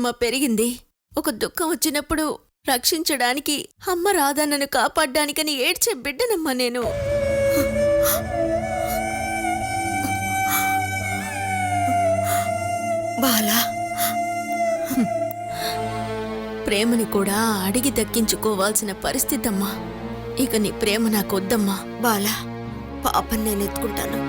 ప్రేమ పెరిగింది. ఒక దుఃఖం వచ్చినప్పుడు రక్షించడానికి అమ్మ రాదా నన్ను కాపాడ్డానికని ఏడ్చే బిడ్డనమ్మా నేను. బాలా, ప్రేమని కూడా అడిగి దక్కించుకోవాల్సిన పరిస్థితమ్మా. ఇక నీ ప్రేమ నాకొద్దమ్మా. బాలా, పాపని నేను ఎత్తుకుంటాను.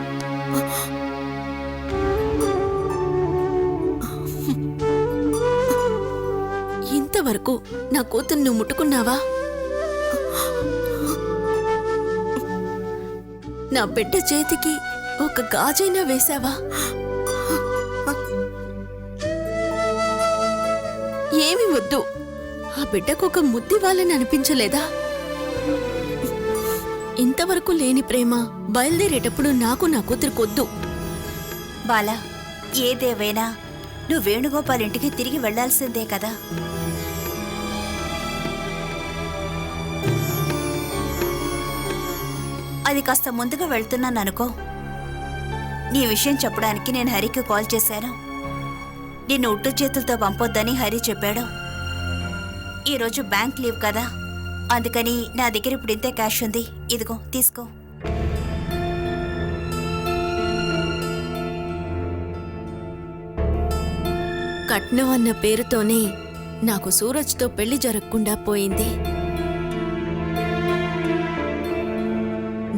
ఇంతవరకు నా కూతురు నువ్వు ముట్టుకున్నావా? నా బిడ్డ చేతికి ఒక గాజైనా వేశావా? ఏమి వద్దు, ఆ బిడ్డకు ఒక ముద్దివ్వాలని అనిపించలేదా? ఇంతవరకు లేని ప్రేమ బయలుదేరేటప్పుడు నాకు నా కూతురుకొద్దు. బాలా, ఏదేవైనా నువ్వు వేణుగోపాల్ ఇంటికి తిరిగి వెళ్లాల్సిందే కదా. అది కాస్త ముందుగా వెళ్తున్నాను అనుకో. నీ విషయం చెప్పడానికి నేను హరికి కాల్ చేశాను. నిన్ను ఉట్టు చేతులతో పంపొద్దని హరి చెప్పాడు. ఈరోజు బ్యాంక్ లీవ్ కదా, అందుకని నా దగ్గర ఇప్పుడు ఇంతే క్యాష్ ఉంది. ఇదిగో తీసుకో. కట్నం అన్న పేరుతోనే నాకు సూరజ్తో పెళ్లి జరగకుండా పోయింది.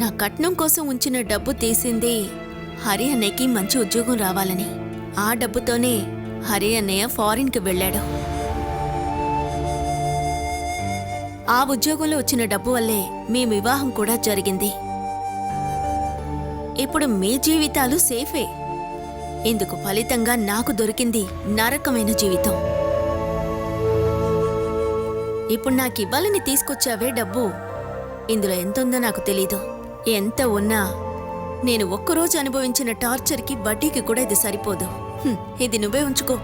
నా కట్నం కోసం ఉంచిన డబ్బు తీసింది హరి అన్నయ్యకి మంచి ఉద్యోగం రావాలని. ఆ డబ్బుతోనే హరి అన్నయ్య ఫారిన్కి వెళ్ళాడు. ఆ ఉద్యోగంలో వచ్చిన డబ్బు వల్లే మీ వివాహం కూడా జరిగింది. ఇప్పుడు మీ జీవితాలు సేఫే. ఇందుకు ఫలితంగా నాకు దొరికింది నరకమైన జీవితం. ఇప్పుడు నాకివ్వాలని తీసుకొచ్చావే డబ్బు, ఇందులో ఎంతుందో నాకు తెలీదు. ఎంత ఉన్నా నేను ఒక్కరోజు అనుభవించిన టార్చర్కి వడ్డీకి కూడా ఇది సరిపోదు. ఇది నువ్వే ఉంచుకో.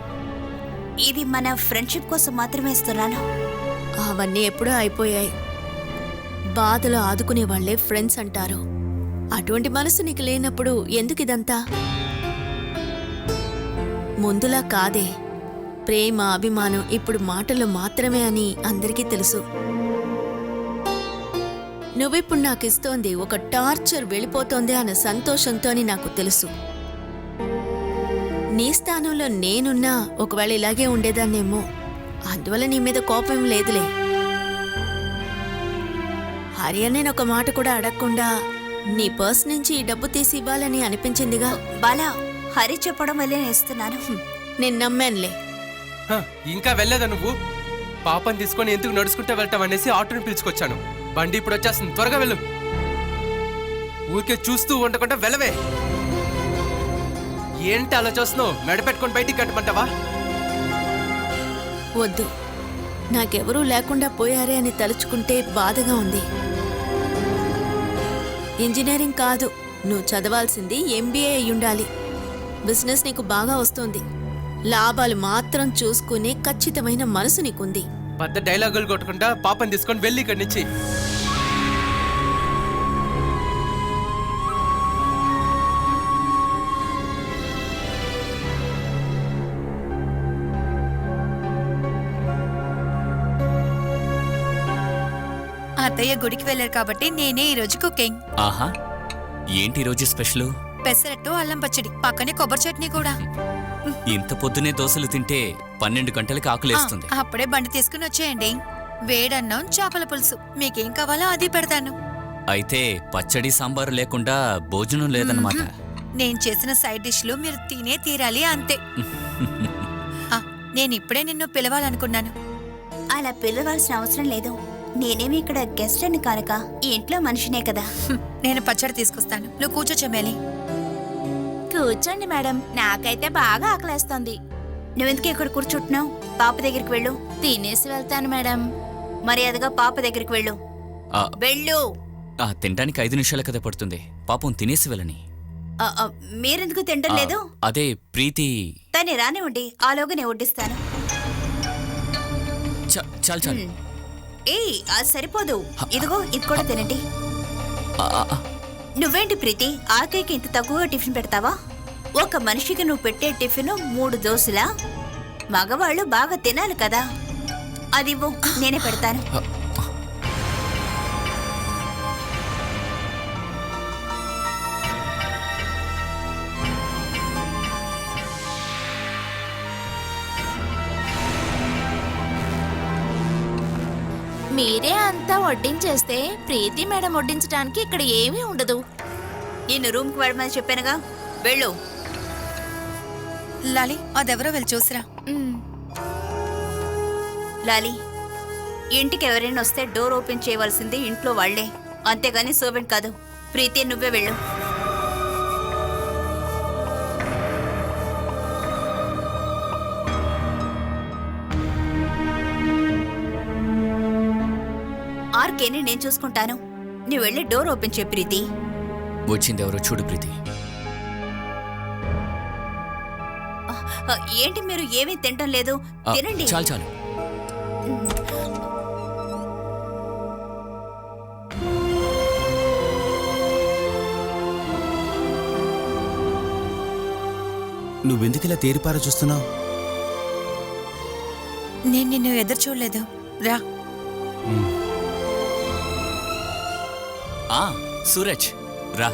ఇది మన ఫ్రెండ్షిప్ కోసం మాత్రమే ఇస్తున్నాను. అవన్నీ ఎప్పుడో అయిపోయాయి. బాధలో ఆదుకునే వాళ్లే ఫ్రెండ్స్ అంటారు. అటువంటి మనసు నీకు లేనప్పుడు ఎందుకిదంతా? ముందులా కాదే. ప్రేమ, అభిమానం ఇప్పుడు మాటలు మాత్రమే అని అందరికీ తెలుసు. నువ్విప్పుడు నాకిస్తోంది ఒక టార్చర్ వెళ్ళిపోతోంది అన్న సంతోషంతో అని నాకు తెలుసు. నీ స్థానంలో నేనున్నా ఒకవేళ ఇలాగే ఉండేదాన్నేమో. అందువల్ల నీ మీద కోపం లేదులే. హరి అనే ఒక మాట కూడా అడగకుండా నీ పర్స్ నుంచి ఈ డబ్బు తీసి ఇవ్వాలని అనిపించిందిగా. బాలా, హరి చెప్పడం వల్లే ఇస్తున్నాను. నేను నమ్మానులే. ఇంకా వెళ్ళలేదా నువ్వు? పాపని తీసుకొని ఎందుకు నడుచుకుంటూ వెళ్తాం అనేసి ఆటోని పిలుచుకొచ్చాను. బండి ఇప్పుడు వచ్చేస్తుంది, త్వరగా వెళ్ళు. ఊరికే చూస్తూ ఉండకుండా వెళ్ళవే. ఏంటి అలా చూస్తున్నావు? మెడపెట్టుకొని బయటికి కట్టమంటావా? వద్దు, నాకెవరూ లేకుండా పోయారే అని తలుచుకుంటే బాధగా ఉంది. ఇంజనీరింగ్ కాదు, నువ్వు చదవాల్సింది MBA అయ్యుండాలి. బిజినెస్ నీకు బాగా వస్తుంది. లాభాలు మాత్రం చూసుకునే ఖచ్చితమైన మనసు నీకుంది. పెద్ద డైలాగులు కొట్టకుండా పాపని తీసుకొని వెళ్ళి ఇక్కడి నుంచి. అత్తయ్య గుడికి వెళ్ళారు కాబట్టి నేనే ఈరోజు కుకింగ్. ఆహా, ఏంటి ఈరోజు స్పెషల్? పెసరట్టు, అల్లం పచ్చడి, పక్కనే కొబ్బరి చట్నీ కూడా. ఇంత పొద్దునే దోశలు తింటే 12 గంటలకి ఆకలేస్తుంది. అప్పుడే బండి తీసుకుని వచ్చేయండి. వేడన్నం, చేపల పులుసు, మీకేం కావాలో అది పెడతాను. అయితే పచ్చడి, సాంబారు లేకుండా భోజనం లేదన్నమాట. నేను చేసిన సైడ్ డిష్లు మీరు తినే తీరాలి, అంతే. నేను ఇప్పుడే నిన్ను పిలవాలనుకున్నాను. అలా పిలవాల్సిన అవసరం లేదు. నేనేమి ఇక్కడ గెస్ట్ అని కనుక ఈ ఇంట్లో మనిషినే కదా. నేను పచ్చడి తీసుకొస్తాను, నువ్వు కూర్చో చెమ్మేలి. కూర్చోండి మేడం, నాకైతే బాగా ఆకలేస్తుంది. నువ్వెందుకు ఇక్కడ కూర్చుంటున్నావు? పాప దగ్గరికి వెళ్ళు. తినేసి వెళ్తాను మేడం. మర్యాదగా పాప దగ్గరికి వెళ్ళు. వెళ్ళు. తినడానికి 5 నిమిషాల కదా పడుతుంది. పాపం తినేసి వెళ్ళని. మీరెందుకు తింటం లేదు? అదే ప్రీతి. తనే రానివ్వండి, ఆలోగా నేను వడ్డిస్తాను. చాలు చాలు. ఏయ్, అది సరిపోదు. ఇదిగో, ఇది కూడా తినండి. నువ్వేంటి ప్రీతి, ఆకైకి ఇంత తక్కువగా టిఫిన్ పెడతావా? ఒక మనిషికి నువ్వు పెట్టే టిఫిన్ 3 దోశలా? మగవాళ్ళు బాగా తినాలి కదా. అది ఇవ్వు, నేనే పెడతాను. మీరే అంతా వడ్డించేస్తే ప్రీతి మేడం వడ్డించడానికి ఇక్కడ ఏమీ ఉండదు. నిన్ను రూమ్కి వెళ్ళమని చెప్పానుగా, వెళ్ళు. లాలి అదెవరో వెళ్ళి చూసిరా. లాలి, ఇంటికి ఎవరైనా వస్తే డోర్ ఓపెన్ చేయవలసింది ఇంట్లో వాళ్లే, అంతేగాని సర్వెంట్ కాదు. ప్రీతి, నువ్వే వెళ్ళు. ఆర్కేని నేను చూసుకుంటాను. నువ్వు వెళ్ళి డోర్ ఓపెన్ చేయి ప్రీతి. వచ్చిందెవరో చూడు ప్రీతి. ఏంటి మీరు ఏమీ తినటం లేదు? తినండి. చాలు చాలు. నువ్వెందుకిలా తేరిపార చూస్తున్నావు? నేను నిన్ను ఎదురు చూడలేదు. రా. సూరజ్ రా.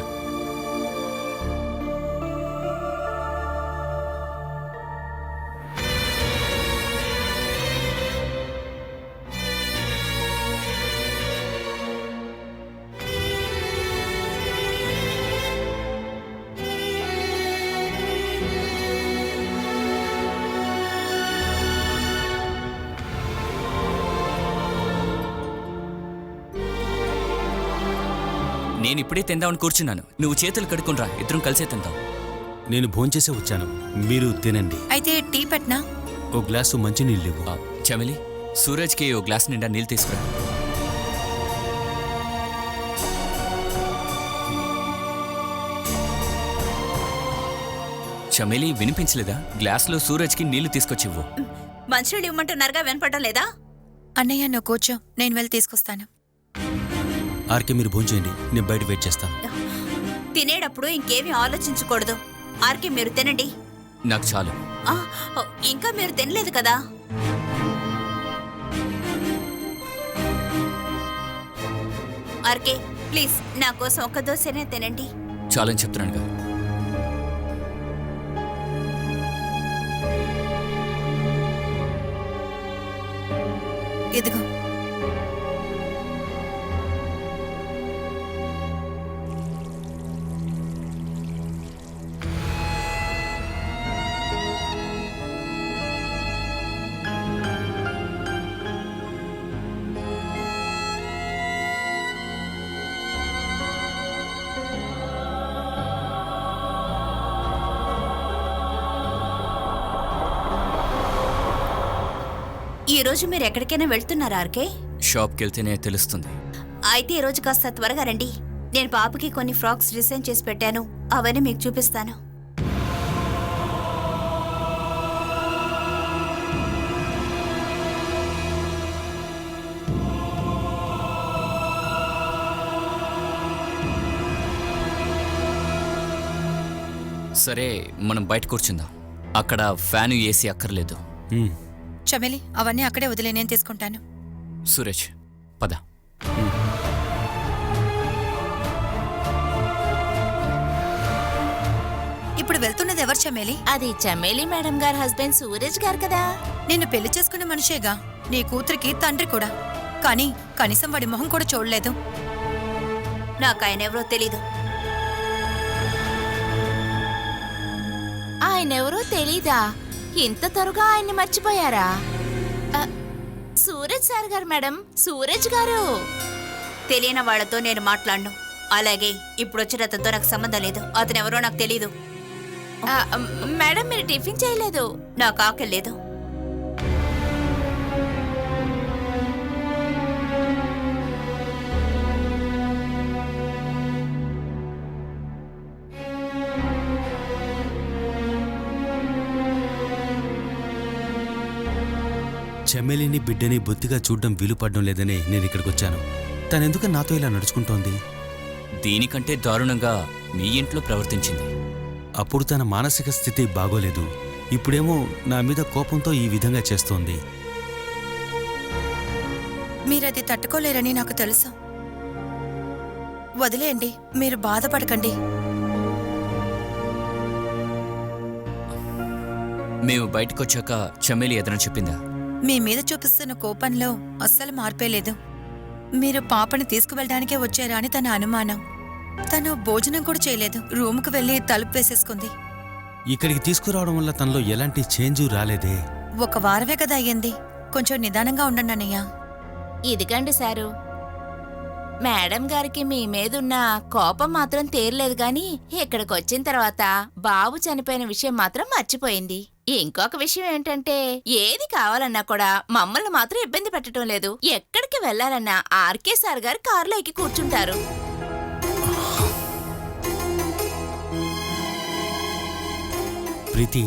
నేను ఇప్పుడే తిందామని కూర్చున్నాను. నువ్వు చేతులు కడుక్కుని రా, ఇద్దరం కలిసే తిందాం. నేను భోంచేసే వచ్చాను, మీరు తినండి. అయితే టీ పెట్టనా? ఓ గ్లాసు మంచినీళ్ళు ఇవ్వు. చమిలి, సూరజ్కి ఓ గ్లాస్ నిండా నీళ్ళు తీసుకురా. చమిలి, వినిపించలేదా? గ్లాసులో సూరజ్కి నీళ్లు తీసుకొచ్చివ్వు. మంచినీళ్ళు ఇవ్వమంటున్నారుగా, వినపడటం లేదా? అన్నయ్య నువ్వు కూర్చో, నేను వెళ్ళి తీసుకొస్తాను. ఆర్కే, మీరు భోంచేయండి, నేను బయట వెయిట్ చేస్తాను. తినేటప్పుడు ఇంకేమీ ఆలోచించకూడదు. ఆర్కే, మీరు తినండి. నాకు చాలు. ఆ, ఇంకా మీరు తినలేదు కదా. ఆర్కే, ప్లీజ్ నా కోసం ఒక్క దోశనే తినండి. చాలని చెప్తున్నానుగా. ఇదిగో. ఈ రోజు మీరు ఎక్కడికైనా వెళ్తున్నారా ఆర్కే? షాప్కి వెళ్తేనే తెలుస్తుంది. అయితే ఈ రోజు కాస్త త్వరగా రండి. నేను పాపకి కొన్ని ఫ్రాక్స్ డిజైన్ చేసి పెట్టాను, అవన్నీ మీకు చూపిస్తాను. సరే, మనం బయట కూర్చుందాం. అక్కడ ఫ్యాను ఏసీ అక్కర్లేదు. చమేలి, అవన్నీ అక్కడే వదిలే, నేను తీసుకుంటాను. సూరజ్, పద. ఇప్పుడు వెళ్తున్నది ఎవరు చమేలి? అది చమేలి మేడం గారి హస్బెండ్ సూరజ్ గారు కదా. నిన్ను పెళ్లి చేసుకున్న మనిషేగా, నీ కూతురికి తండ్రి కూడా. కానీ కనీసం వాడి మొహం కూడా చూడలేదు. నాకు ఆయన ఎవరో తెలీదు. ఆయనెవరో తెలీదా? ఇంత త్వరగా ఆయన్ని మర్చిపోయారా? సూరజ్ సార్ గారు మేడం, సూరజ్ గారు. తెలియని వాళ్లతో నేను మాట్లాడను. అలాగే ఇప్పుడు వచ్చిన అతనితో నాకు సంబంధం లేదు. అతను ఎవరో నాకు తెలీదు. మేడం, మీరు టిఫిన్ చేయలేదు. నాకు ఆకలి లేదు. చమేలిని బిడ్డని బొత్తిగా చూడడం వీలు పడడం లేదని నేను ఇక్కడికి వచ్చాను. తనెందుకు నాతో ఇలా నడుచుకుంటోంది? దీనికంటే దారుణంగా మీ ఇంట్లో ప్రవర్తించింది. అప్పుడు తన మానసిక స్థితి బాగోలేదు. ఇప్పుడేమో నా మీద కోపంతో ఈ విధంగా చేస్తోంది. మీరది తట్టుకోలేరని నాకు తెలుసు. వదిలేయండి, మీరు బాధపడకండి. మేము బయటకొచ్చాక చమేలి ఏదైనా చెప్పిందా? మీ మీద చూపిస్తున్న కోపంలో అస్సలు మార్పేలేదు. మీరు పాపని తీసుకువెళ్ళడానికే వచ్చారా అని తన అనుమానం. తను భోజనం కూడా చేయలేదు, రూముకు వెళ్ళి తలుపు వేసేసుకుంది. ఇక్కడికి తీసుకురావడం వల్ల తనలో ఎలాంటి చేంజు రాలేదే. 1 వారమే కదా అయ్యింది. కొంచెం నిదానంగా ఉండండి అన్నయ్య. ఇదిగండి సారు, మేడం గారికి మీ మీదున్న కోపం మాత్రం తీరలేదు గాని ఇక్కడికి వచ్చిన తర్వాత బాబు చనిపోయిన విషయం మాత్రం మర్చిపోయింది. ఇంకొక విషయం ఏంటంటే ఏది కావాలన్నా కూడా మమ్మల్ని మాత్రం ఇబ్బంది పెట్టడం లేదు. ఎక్కడికి వెళ్లాలన్నా ఆర్కే సార్ గారు కారులో ఎక్కి కూర్చుంటారు. ప్రీతి,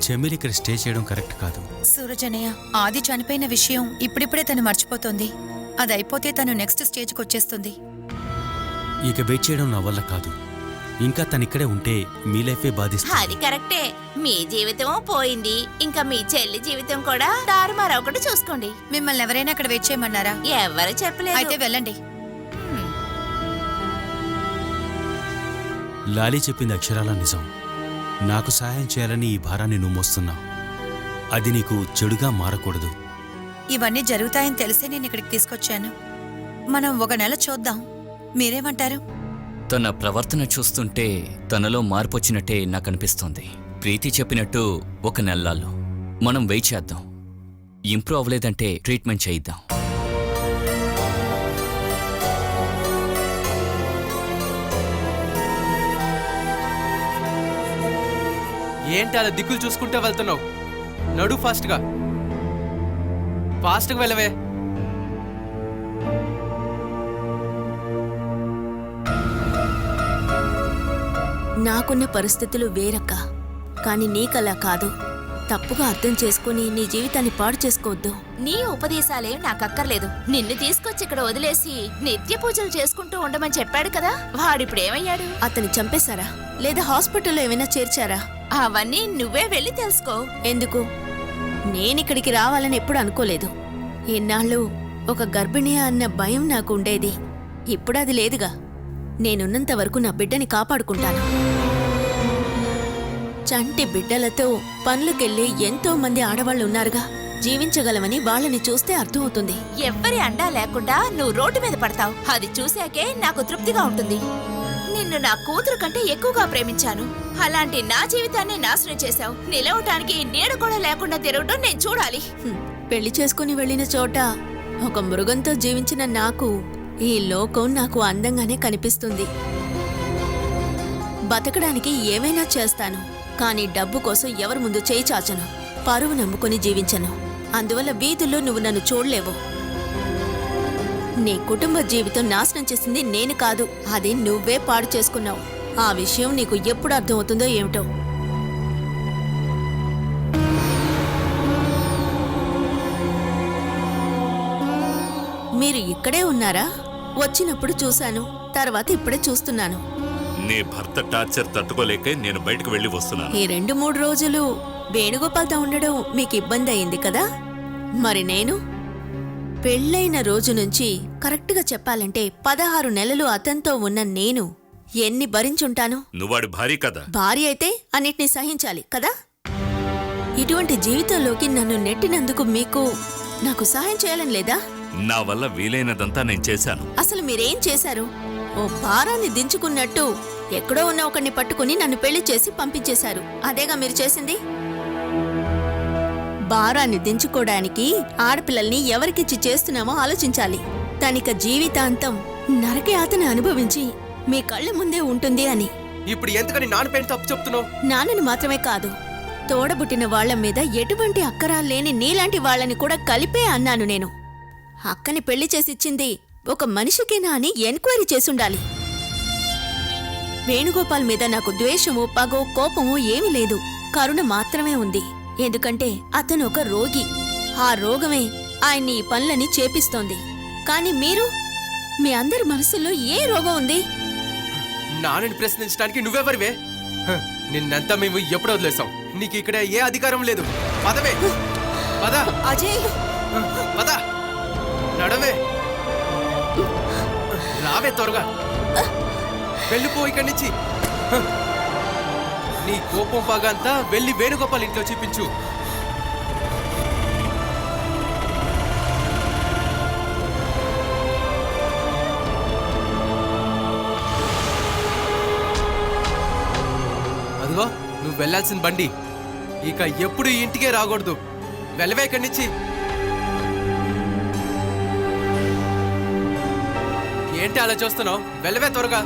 చెమ్మిలి ఇక్కడ స్టే చేయడం కరెక్ట్ కాదు. సూరజనయ్య, ఆది చనిపోయిన విషయం ఇప్పుడిప్పుడే తను మర్చిపోతుంది. అది అయిపోతే తను నెక్స్ట్ స్టేజ్కి వచ్చేస్తుంది. ఇక వెయిట్ చేయడం నా వల్ల కాదు. ఇంకా తనిక్కడే ఉంటే మీ లైఫే బాధిస్తుంది. అది కరెక్టే, మీ జీవితం పోయింది, ఇంకా మీ చెల్లి జీవితం కూడా దారుమారొకటి చూసుకోండి. మిమ్మల్ని ఎవరైనా అక్కడ వెయిట్ చేయమన్నారా? ఎవరు చెప్పలేదు. అయితే వెళ్ళండి. లాలీ చెప్పింది అక్షరాల నిజం. నాకు సహాయం చేయాలని ఈ భారాన్ని నువ్వు మోస్తున్నావు. అది నీకు చెడుగా మారకూడదు. ఇవన్నీ జరుగుతాయని తెలిసే నేను ఇక్కడికి తీసుకొచ్చాను. మనం 1 నెల చూద్దాం, మీరేమంటారు? తన ప్రవర్తన చూస్తుంటే తనలో మార్పు వచ్చినట్టే నాకు అనిపిస్తోంది. ప్రీతి చెప్పినట్టు 1 నెలల్లో మనం వెయిట్ చేద్దాం. ఇంప్రూవ్ అవ్వలేదంటే ట్రీట్మెంట్ చేయిద్దాం. ఏంటి అలా దిక్కులు చూసుకుంటే వెళ్తున్నావు? నడు ఫాస్ట్గా వెళ్ళవే. నాకున్న పరిస్థితులు వేరక్క, కానీ నీకలా కాదు. తప్పుగా అర్థం చేసుకుని నీ జీవితాన్ని పాడు చేసుకోవద్దు. నీ ఉపదేశాలేం నాకక్కర్లేదు. నిన్ను తీసుకొచ్చి ఇక్కడ వదిలేసి నిత్య పూజలు చేసుకుంటూ ఉండమని చెప్పాడు కదా, వాడిప్పుడేమయ్యాడు? అతన్ని చంపేశారా లేదా హాస్పిటల్లో ఏమైనా చేర్చారా? అవన్నీ నువ్వే వెళ్ళి తెలుసుకో. ఎందుకు? నేనిక్కడికి రావాలని ఎప్పుడు అనుకోలేదు. ఇన్నాళ్ళు ఒక గర్భిణి అన్న భయం నాకు ఉండేది. ఇప్పుడు అది లేదుగా. నేనున్నంత వరకు నా బిడ్డని కాపాడుకుంటాను. చంటి బిడ్డలతో పనులకెళ్ళి ఎంతో మంది ఆడవాళ్లున్నారుగా. జీవించగలమని వాళ్ళని చూస్తే అర్థమవుతుంది. ఎవ్వరి అండా లేకుండా నువ్వు రోడ్డు మీద పడతావు. అది చూశాకే నాకు తృప్తిగా ఉంటుంది. నిన్ను నా కూతురు కంటే ఎక్కువగా ప్రేమించాను. అలాంటి నా జీవితాన్ని నాశనం చేశావు. నిలవటానికి నీడ కూడా లేకుండా తిరగటం నేను చూడాలి. పెళ్లి చేసుకుని వెళ్ళిన చోట ఒక మృగంతో జీవించిన నాకు ఈ లోకం నాకు అందంగానే కనిపిస్తుంది. బతకడానికి ఏమైనా చేస్తాను, కానీ డబ్బు కోసం ఎవరి ముందు చేయి చాచను. పరువు నమ్ముకుని జీవించను. అందువల్ల వీధుల్లో నువ్వు నన్ను చూడలేవు. నీ కుటుంబ జీవితం నాశనం చేసింది నేను కాదు, అది నువ్వే పాడు చేసుకున్నావు. ఆ విషయం నీకు ఎప్పుడు అర్థమవుతుందో ఏమిటో. మీరు ఇక్కడే ఉన్నారా? వచ్చినప్పుడు చూశాను, తర్వాత ఇప్పుడే చూస్తున్నాను. నీ భర్త టార్చర్ తట్టుకోలేకే నేను బయటకు వెళ్ళి వస్తున్నాను. ఈ 2-3 రోజులు వేణుగోపాల్తో ఉండడం మీకు ఇబ్బంది అయింది కదా? మరి నేను పెళ్ళైన రోజు నుంచి కరెక్ట్గా చెప్పాలంటే 16 నెలలు అతనితో ఉన్న నేను ఎన్ని భరించుంటాను? నువ్వాడి భార్య కదా. భార్య అయితే అన్నిటినీ సహించాలి కదా? ఇటువంటి జీవితంలోకి నన్ను నెట్టినందుకు మీకు నాకు సహాయం చేయాలని లేదా? నా వల్ల వీలైనదంతా నేను చేశాను. అసలు మీరేం చేశారు? ఓ భారాన్ని దించుకున్నట్టు ఎక్కడో ఉన్న ఒకడిని పట్టుకుని నన్ను పెళ్లి చేసి పంపించేశారు. అదేగా మీరు చేసింది? భారాన్ని దించుకోవడానికి ఆడపిల్లల్ని ఎవరికిచ్చి చేస్తున్నామో ఆలోచించాలి. తనిక జీవితాంతం నరకయాతన అనుభవించి మీ కళ్ళ ముందే ఉంటుంది అని. ఇప్పుడు ఎందుకని నాన్నపైన తప్పు చెప్తున్నావు? నాన్నని మాత్రమే కాదు, తోడబుట్టిన వాళ్ల మీద ఎటువంటి అక్కరా లేని నీలాంటి వాళ్ళని కూడా కలిపే అన్నాను నేను. అక్కని పెళ్లి చేసిచ్చింది ఒక మనిషికేనా అని ఎంక్వైరీ చేసుండాలి. వేణుగోపాల్ మీద నాకు ద్వేషము, పగో, కోపము ఏమీ లేదు. కరుణ మాత్రమే ఉంది. ఎందుకంటే అతను ఒక రోగి. ఆ రోగమే ఆయన్ని ఈ పనులని చేపిస్తోంది. కాని మీరు, మీ అందరి మనసుల్లో ఏ రోగం ఉంది? నాన్నని ప్రశ్నించడానికి నువ్వెవరివే? నిన్నంతా మేము ఎప్పుడు వదిలేసాం? నీకు ఇక్కడ ఏ అధికారం లేదు. పదవే, పద, అజయ్ పద, నడవే, రావే త్వరగా, వెళ్ళిపో ఇక్కడి నుంచి. నీ కోపం బాగంతా వెళ్ళి వేణుగోపాల్ ఇంట్లో చూపించు. అదిగో నువ్వు వెళ్ళాల్సిన బండి. ఇక ఎప్పుడు ఈ ఇంటికే రాకూడదు. వెళ్ళవే ఇక్కడి నుంచి. ఏంటి అలా చూస్తున్నావు? వెళ్ళవే త్వరగా.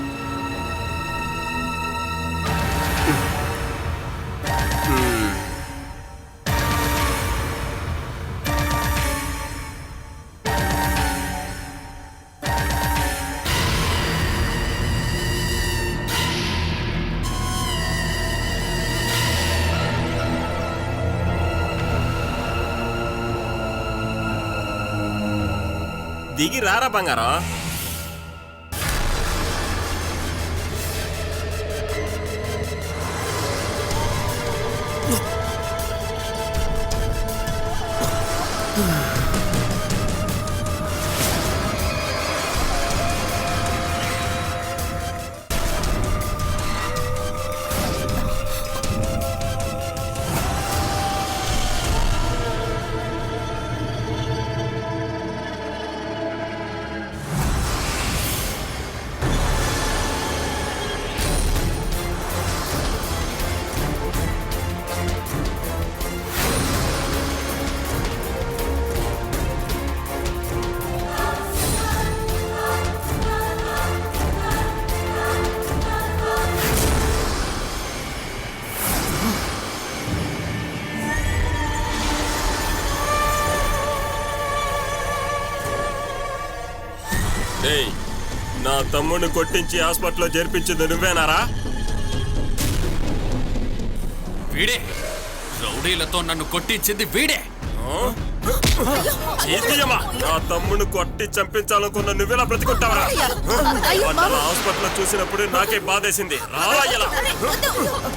దిగి రారా బంగారం. డేయ్, నా తమ్ముడిని కొట్టించి హాస్పిటల్లో చేర్పించింది నువ్వేనారా? వీడే రౌడీలతో నన్ను కొట్టించింది వీడే. ఏంటియమ్మా, నా తమ్ముడిని కొట్టి చంపించాలనుకున్న నువ్వెలా బ్రతికుంటావరా? హాస్పిటల్లో చూసినప్పుడు నాకే బాధేసింది. రారా ఇలా.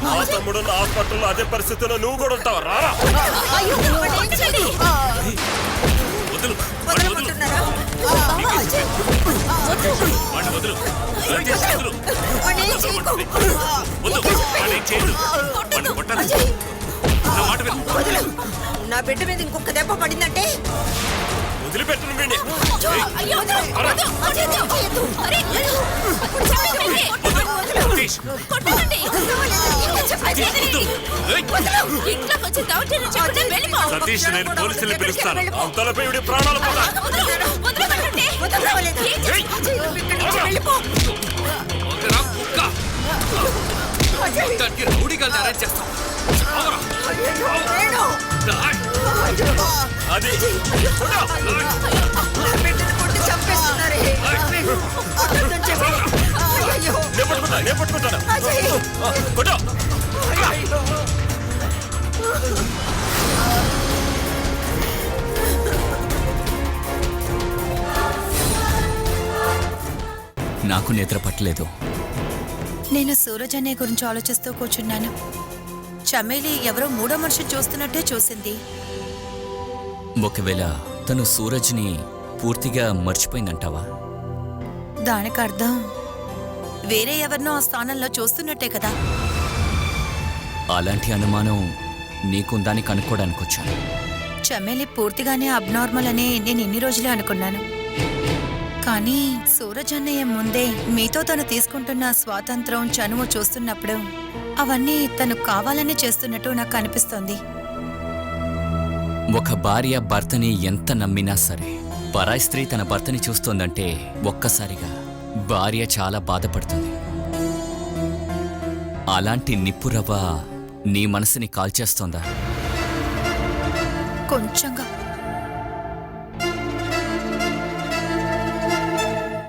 నా తమ్ముడు నా హాస్పిటల్లో అదే పరిస్థితిలో నువ్వు కూడా ఉంటావా? రారా. వదులు, వాడిని వదులు. వాడిని వదులు. సతీష్, వదులు. వద్దు, వాడిని ఏం చేయదు. వాడిని కొట్టదు. నా మాట విను. నా బిడ్డ మీద ఇంకొక దెబ్బ పడిందంటే వదిలిపెట్టు నువ్వేంటి? సతీష్, సతీష్, నేను పోలీసుల్ని పిలుస్తాను. అంతలోపై వీడి ప్రాణాలు పోతా. వదరా, కుక్క. మొత్తానికి రౌడీగాల్ని అరెస్ట్ చేస్తాం. అవరా. రాయ్. అది నేను పట్టుకుంటాను. కొట్టు. నాకు నిద్ర పట్టలేదు. నేను సూరజ్ అన్నయ్య గురించి ఆలోచిస్తూ కూర్చున్నాను. చమేలి ఎవరో మూడో మనిషి చూస్తున్నట్టే చూసింది. ఒకవేళ తను సూరజ్ని పూర్తిగా మర్చిపోయిందంటావా? దానికి అర్థం వేరే ఎవరినో ఆ స్థానంలో చూస్తున్నట్టే కదా. అలాంటి అనుమానం నీకుందాన్ని కనుక్కోడానికి వచ్చాను. చమేలి పూర్తిగానే అబ్నార్మల్ అని నేను ఇన్ని రోజులే అనుకున్నాను. కానీ సూరజ్ అన్నయ్య ముందే మీతో తను తీసుకుంటున్న స్వాతంత్రం, చనువు చూస్తున్నప్పుడు అవన్నీ తను కావాలని చేస్తున్నట్టు నాకు అనిపిస్తోంది. ఒక భార్య భర్తని ఎంత నమ్మినా సరే పరాయి స్త్రీ తన భర్తని చూస్తోందంటే ఒక్కసారిగా భార్య చాలా బాధపడుతుంది. అలాంటి నిప్పురవ్వ నీ మనసుని కాల్చేస్తోందా? కొంచెంగా